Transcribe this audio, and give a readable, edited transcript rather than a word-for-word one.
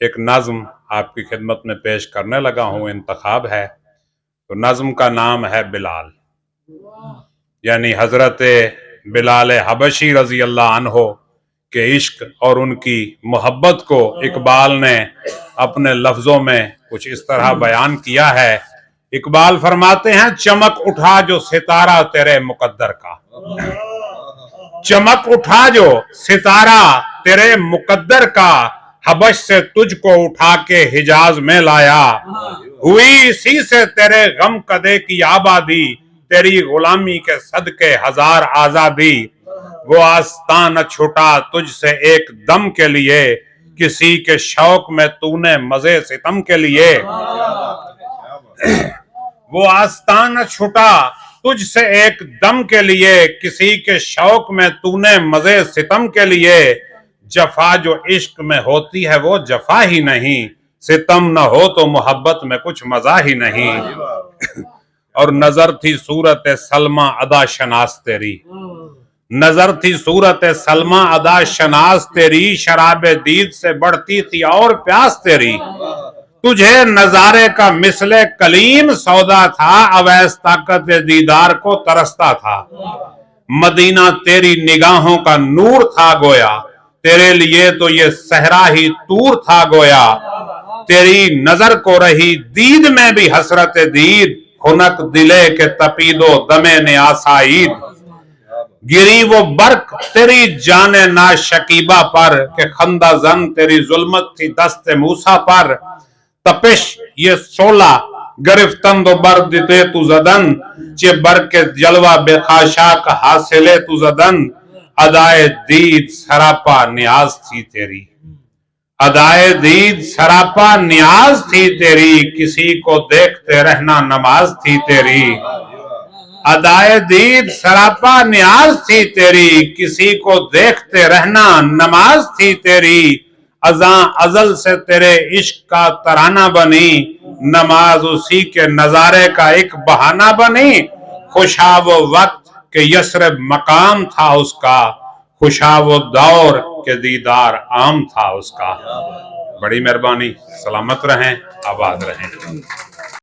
ایک نظم آپ کی خدمت میں پیش کرنے لگا ہوں، انتخاب ہے۔ تو نظم کا نام ہے بلال، یعنی حضرت بلال حبشی رضی اللہ عنہ کے عشق اور ان کی محبت کو اقبال نے اپنے لفظوں میں کچھ اس طرح بیان کیا ہے۔ اقبال فرماتے ہیں، چمک اٹھا جو ستارہ تیرے مقدر کا، چمک اٹھا جو ستارہ تیرے مقدر کا، حبش سے تجھ کو اٹھا کے حجاز میں لایا، ہوئی اسی سے تیرے غم کدے کی آبادی، تیری غلامی کے صدقے ہزار آزادی، وہ آستان نہ چھوٹا تجھ سے ایک دم کے لیے، کسی کے شوق میں تو نے مزے ستم کے لیے، وہ آستان نہ چھوٹا تجھ سے ایک دم کے لیے، کسی کے شوق میں تو نے مزے ستم کے لیے، جفا جو عشق میں ہوتی ہے وہ جفا ہی نہیں، ستم نہ ہو تو محبت میں کچھ مزہ ہی نہیں۔ اور نظر تھی صورت سلمہ ادا شناس تیری، نظر تھی صورت سلمہ ادا شناس تیری، شراب دید سے بڑھتی تھی اور پیاس تیری، تجھے نظارے کا مثل کلیم سودا تھا، اویس طاقت دیدار کو ترستا تھا، مدینہ تیری نگاہوں کا نور تھا گویا، تیرے لیے تو یہ صحرا ہی طور تھا گویا، تیری نظر کو رہی دید میں بھی حسرت دید، خنک دلے کے تپید و دم نیاسائید، گری وہ برق تیری جان ناشکیبہ پر، کہ خندہ زن تیری ظلمت تھی دست موسیٰ پر، تپش یہ سولہ گرفتند و برد دے تو زدن، چے برق جلوہ بے خاشاک حاصلے تو زدن، ادائے دید سراپا نیاز تھی تیری، ادائے دید سراپا نیاز تھی تیری، کسی کو دیکھتے رہنا نماز تھی تیری، ادائے دید سراپا نیاز تھی تیری، کسی کو دیکھتے رہنا نماز تھی تیری، ازاں ازل سے تیرے عشق کا ترانہ بنی، نماز اسی کے نظارے کا ایک بہانہ بنی، خوشا وہ وقت کہ یثرب مقام تھا اس کا، خوشا وہ دور کہ دیدار عام تھا اس کا۔ بڑی مہربانی، سلامت رہیں، آباد رہیں۔